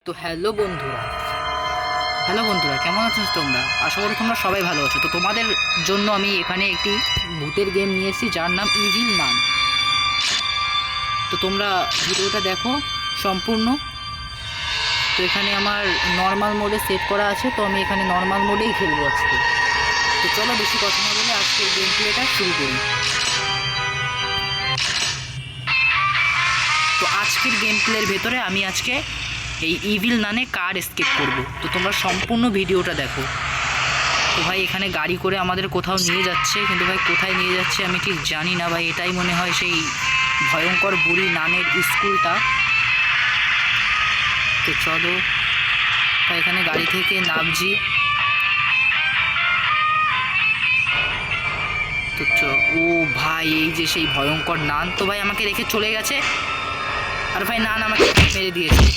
তো হ্যালো বন্ধুরা কেমন আছো তোমরা? আশা করি তোমরা সবাই ভালো আছো। তো তোমাদের জন্য আমি এখানে একটি ভূতের গেম নিয়ে এসেছি যার নাম ইভিল নান। তো তোমরা ভিডিওটা দেখো সম্পূর্ণ। তো এখানে আমার নর্মাল মোডে সেট করা আছে, তো আমি এখানে নর্মাল মোডেই খেলবো আজকে। তো চলো বেশি কথা না বলে আজকে গেম প্লেটা শুরু করি। তো আজকের গেম প্লের ভেতরে আমি আজকে এই ইভিল নানে কার এস্কেপ করব। তো তোমরা সম্পূর্ণ ভিডিওটা দেখো। তো ভাই এখানে গাড়ি করে আমাদের কোথাও নিয়ে যাচ্ছে, কিন্তু ভাই কোথায় নিয়ে যাচ্ছে আমি ঠিক জানি না ভাই। এটাই মনে হয় সেই ভয়ঙ্কর বুড়ি নানের স্কুলটা। তো চলো ভাই এখানে গাড়ি থেকে নামছি। তো ও ভাই এই যে সেই ভয়ঙ্কর নান। তো ভাই আমাকে রেখে চলে গেছে, আর ভাই নান আমাকে মেরে দিয়েছে।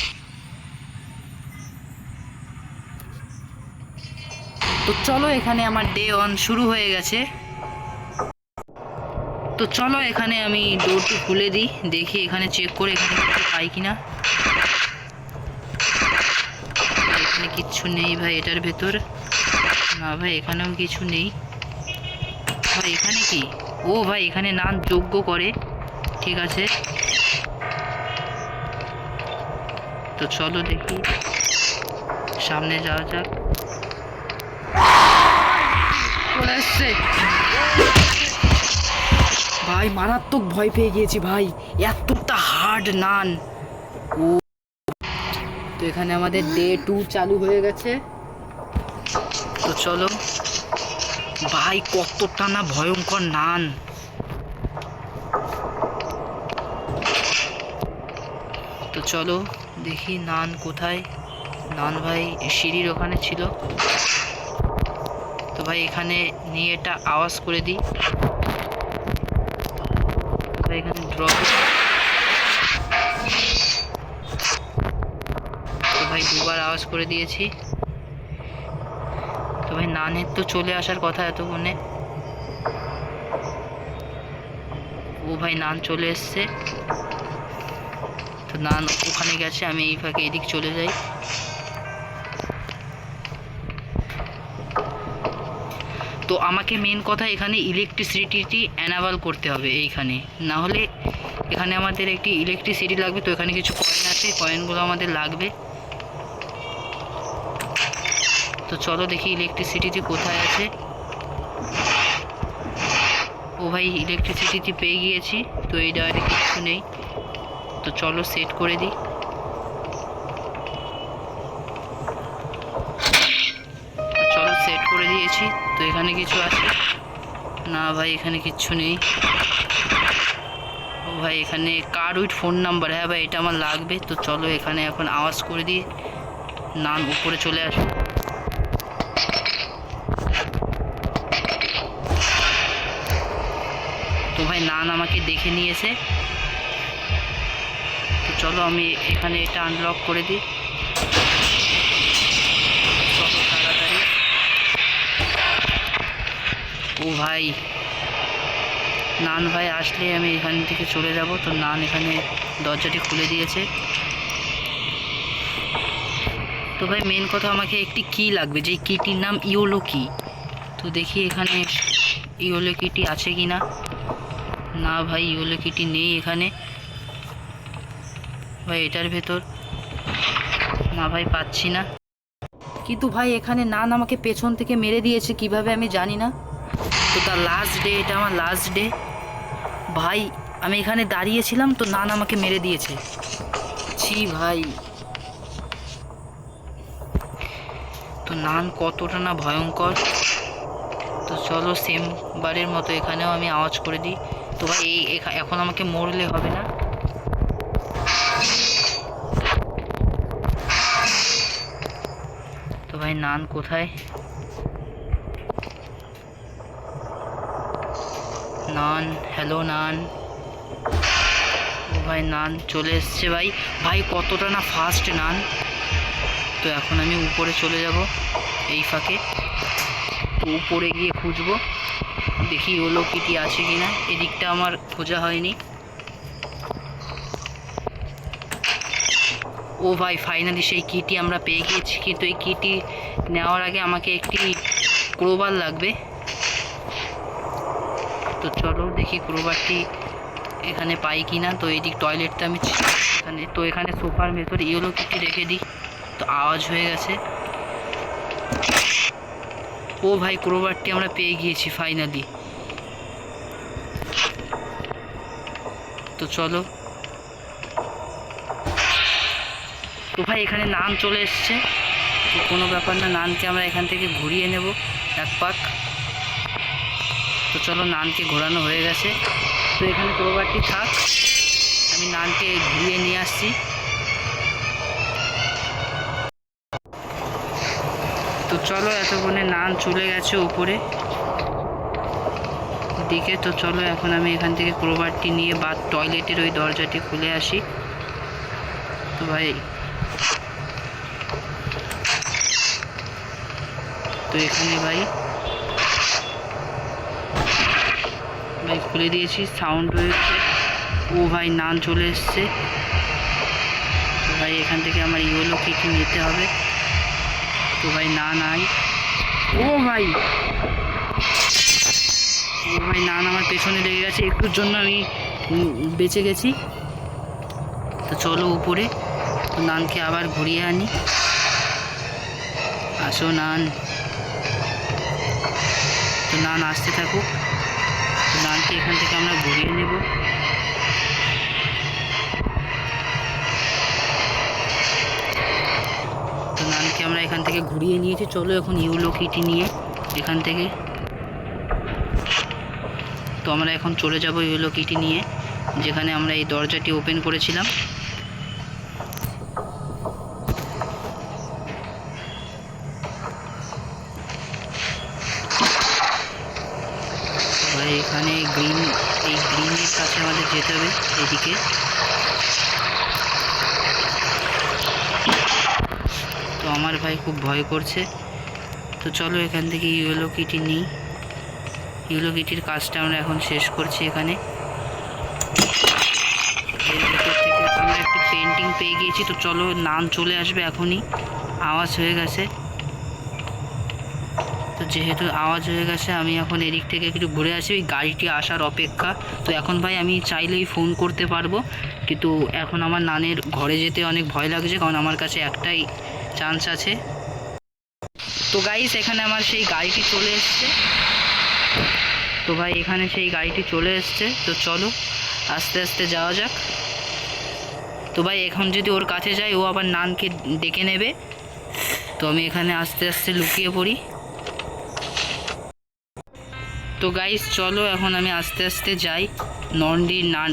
তো চলো এখানে আমার ডে 1 শুরু হয়ে গেছে। তো চলো এখানে আমি ডোরটি খুলে দিই, দেখি এখানে চেক করে এখানে কিছু পাই কিনা। এখানে কিচ্ছু নেই ভাই এটার ভেতর। না ভাই এখানেও কিছু নেই। ভাই এখানে কি? ও ভাই এখানে নান যোগ্য করে, ঠিক আছে। তো চলো দেখি সামনে যাওয়া যাক। চলে এসছে ভাই, মারাত্মক ভয় পেয়ে গিয়েছি ভাই, এতটা হার্ড নান। ও তো এখানে আমাদের ডে 2 চালু হয়ে গেছে। তো চলো ভাই কতটা না ভয়ঙ্কর নান। তো চলো দেখি নান কোথায়। নান ভাই সিঁড়ির ওখানে ছিল। তো ভাই এখানে নিয়ে এটা আওয়াজ করে দিই। ভাই এখানে ড্রপ। তো ভাই দুবার আওয়াজ করে দিয়েছি। তো ভাই নানের তো চলে আসার কথা এতক্ষণে। ও ভাই নান চলে এসছে। তো নান ওখানে গেছে, আমি এই ফাঁকে এদিক চলে যাই। তো আমাকে মেন কথা এখানে ইলেকট্রিসিটি অ্যানাবল করতে হবে এইখানে, না হলে এখানে আমাদের একটি ইলেকট্রিসিটি লাগবে। তো এখানে কিছু কয়েন আছে, কয়েনগুলো আমাদের লাগবে। তো চলো দেখি ইলেকট্রিসিটি কোথায় আছে। ও ভাই ইলেকট্রিসিটি পেয়ে গিয়েছি। তো এই ডায়ারে কিছু নেই। তো চলো সেট করে দিই। চলো সেট করে দিয়েছি। তো এখানে কিছু আছে না ভাই, এখানে কিচ্ছু নেই। ও ভাই এখানে কার্ড উইথ ফোন নাম্বার, হ্যাঁ ভাই এটা আমার লাগবে। তো চলো এখানে এখন আওয়াজ করে দিই, নান উপরে চলে আসে। তো ভাই নান আমাকে দেখে নিয়েছে। তো চলো আমি এখানে এটা আনলক করে দিই। চলো তাড়াতাড়ি। ও ভাই নান ভাই আসলে আমি এখান থেকে চলে যাব। তো নান এখানে দরজাটি খুলে দিয়েছে। তো ভাই মেন কথা আমাকে একটি কি লাগবে, যেই কিটির নাম ইওলো কি। তো দেখি এখানে ইওলো কিটি আছে কি না। না ভাই ইওলো কিটি নেই এখানে। ভাই এটার ভেতর না ভাই পাচ্ছি না। কিন্তু ভাই এখানে নান আমাকে পেছন থেকে মেরে দিয়েছে, কিভাবে আমি জানি না। তো তার লাস্ট ডে, এটা আমার লাস্ট ডে ভাই। আমি এখানে দাঁড়িয়েছিলাম, তো নান আমাকে মেরে দিয়েছে। ছি ভাই, তো নান কতটা না ভয়ঙ্কর। তো চলো সেম বারের মতো এখানেও আমি আওয়াজ করে দিই। তো ভাই এখন আমাকে মরলে হবে না। তো ভাই নান কোথায়? নান, হ্যালো নান। ও ভাই নান চলে এসছে ভাই। ভাই কতটা না ফাস্ট নান। তো এখন আমি উপরে চলে যাব এই ফাঁকে। তো উপরে গিয়ে খুঁজবো, দেখি ওলো কিটি আছে কিনা। এদিকটা আমার খোঁজা হয়নি। ও ও ভাই ফাইনালি সেই কিটি আমরা পেয়ে গিয়েছি, কিন্তু এই কিটি নেওয়ার আগে আমাকে একটি ক্রোবার লাগবে। তো চলো দেখি ক্রোবারটি এখানে পাই কি না। তো এইদিক টয়লেটটা আমি এখানে সোফার ভেতরে ইয়েলো কিটি রেখে দিই। তো আওয়াজ হয়ে গেছে। ও ভাই ক্রোবারটি আমরা পেয়ে গিয়েছি ফাইনালি। তো চলো। তো ভাই এখানে নান চলে এসছে। তো কোনো ব্যাপার না, নানকে আমরা এখান থেকে ঘুরিয়ে নেব এক পাক। তো চলো, নানকে ঘোরানো হয়ে গেছে। তো এখানে ক্রোবারটি থাক, আমি নানকে ঘুরিয়ে নিয়ে আসছি। তো চলো, এতক্ষণে নান চলে গেছে উপরে দিকে। তো চলো এখন আমি এখান থেকে ক্রোবারটি নিয়ে টয়লেটের ওই দরজাটি খুলে আসি। তো ভাই তো এখানে ভাই খুলে দিয়েছি, সাউন্ড হয়েছে। ও ভাই নান চলে এসছে। তো ভাই এখান থেকে আমার ইয়েলো কিটি নিতে হবে। তো ভাই নান আই। ও ভাই নান আমার পেছনে লেগে গেছে, একটুর জন্য আমি বেঁচে গেছি। তো চলো উপরে, তো নানকে আবার ঘুরিয়ে আনি। আসো নান। তো নান আসতে থাকুক। তো নানকে এখান থেকে আমরা ঘুরিয়ে নেব। তো নানকে আমরা এখান থেকে ঘুরিয়ে নিয়েছি। চলো এখন ইয়েলো কিটি নিয়ে এখান থেকে। তো আমরা এখন চলে যাব ইয়েলো কিটি নিয়ে, যেখানে আমরা এই দরজাটি ওপেন করেছিলাম। এখানে এই গ্রিনের কাছে আমাদের যেতে হবে এদিকে। তো আমার ভাই খুব ভয় করছে। তো চলো এখান থেকে ইয়েলো কিটি নিই। ইয়েলো কিটির কাজটা আমরা এখন শেষ করছি। এখানে এর ভেতর থেকে আমরা একটি পেন্টিং পেয়ে গিয়েছি। তো চলো, নান চলে আসবে এখনই, আওয়াজ হয়ে গেছে। তো যেহেতু আওয়াজ হয়ে গেছে, আমি এখন এদিক থেকে একটু ঘুরে আসি, ওই গাড়িটি আসার অপেক্ষা। তো এখন ভাই আমি চাইলেই ফোন করতে পারবো, কিন্তু এখন আমার নানের ঘরে যেতে অনেক ভয় লাগছে, কারণ আমার কাছে একটাই চান্স আছে। তো গাইস এখানে আমার সেই গাড়িটি চলে এসছে। তো ভাই এখানে সেই গাড়িটি চলে এসছে। তো চলো আস্তে আস্তে যাওয়া যাক। তো ভাই এখন যদি ওর কাছে যাই, ও আবার নানকে ডেকে নেবে। তো আমি এখানে আস্তে আস্তে লুকিয়ে পড়ি। তো গাইস চলো এখন আমি আস্তে আস্তে যাই।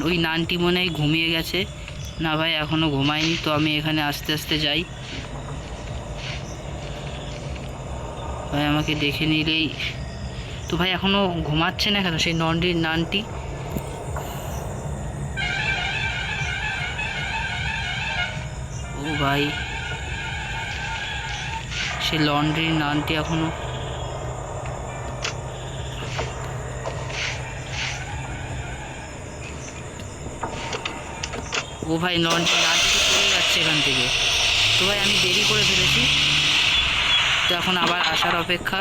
ওই নানটি মনে হয় ঘুমিয়ে গেছে। না ভাই এখনও ঘুমায়নি। তো আমি এখানে আস্তে আস্তে যাই। ভাই আমাকে দেখে নিলেই। তো ভাই এখনও ঘুমাচ্ছে না কেন সেই নানটি? ও ভাই সে লন্ড্রির নানটি এখনো। ও ভাই লন্ড্রির নানটি তো চলে যাচ্ছে এখান থেকে। তো ভাই আমি দেরি করে ফেলেছি। তো এখন আবার আসার অপেক্ষা।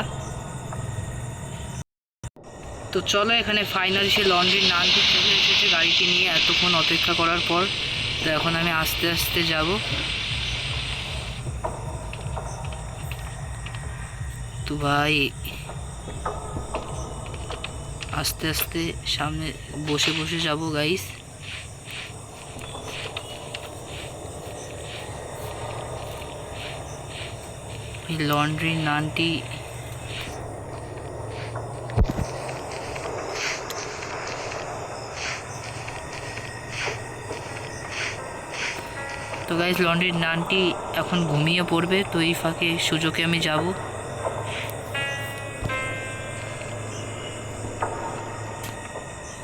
তো চলো এখানে ফাইনালি সে লন্ড্রির নানটি চলে এসেছে গাড়িটি নিয়ে, এতক্ষণ অপেক্ষা করার পর। তো এখন আমি আস্তে আস্তে যাব। তো ভাই আস্তে আস্তে সামনে বসে বসে যাব গাইস। এই লন্ড্রির নানটি তো গাইস লন্ড্রির নানটি এখন ঘুমিয়ে পড়বে। তো এই ফাঁকে সুযোগে আমি যাব।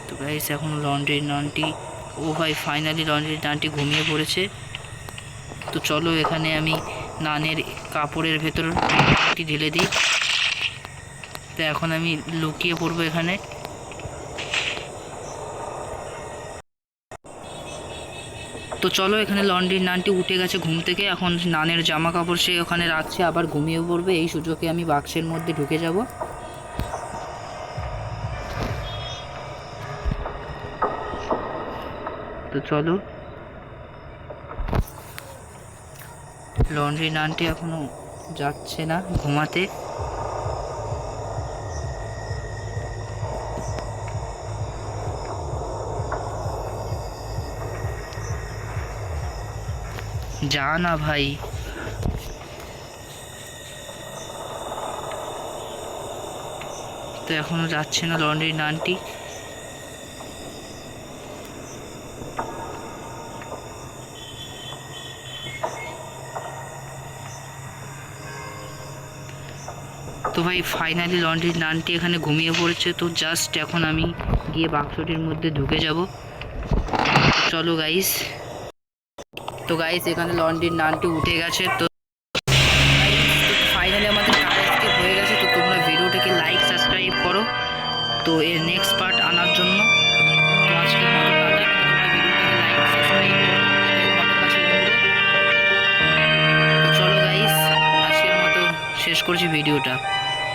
তো গাইস এখন লন্ড্রির নানটি, ও ভাই ফাইনালি লন্ড্রির নানটি ঘুমিয়ে পড়েছে। তো চলো এখানে আমি নানের কাপড়ের ভেতর ঢেলে দিই। তো এখন আমি লুকিয়ে পড়বো এখানে। তো চলো, এখানে লন্ড্রির নানটি উঠে গেছে ঘুম থেকে। এখন নানের জামা কাপড় সে ওখানে রাখছে, আবার ঘুমিয়ে পড়বে। এই সুযোগে আমি বাক্সের মধ্যে ঢুকে যাব। তো চলো, লন্ড্রি নানটি এখনো যাচ্ছে না ঘুমাতে। যা না ভাই। তো এখনো যাচ্ছে না লন্ড্রি নানটি। তো ভাই ফাইনালি লন্ড্রির নানটি এখানে ঘুমিয়ে পড়েছে। তো জাস্ট এখন আমি গিয়ে বাক্সটির মধ্যে ঢুকে যাব। চলো গাইস। তো গাইস, এখানে লন্ড্রির নানটি উঠে গেছে। তো ফাইনালি আমাদের কার এসকেপ হয়ে গেছে। তো তোমরা ভিডিওটাকে লাইক সাবস্ক্রাইব করো তো এর নেক্সট পার্ট আনার জন্য। তো আজকের মতো টাটা, কিন্তু তোমরা ভিডিওটাকে লাইক সাবস্ক্রাইব করো, এটাই তোমাদের কাছে অনুরোধ। তো চলো গাইস, আজকের মতো শেষ করছি ভিডিওটা।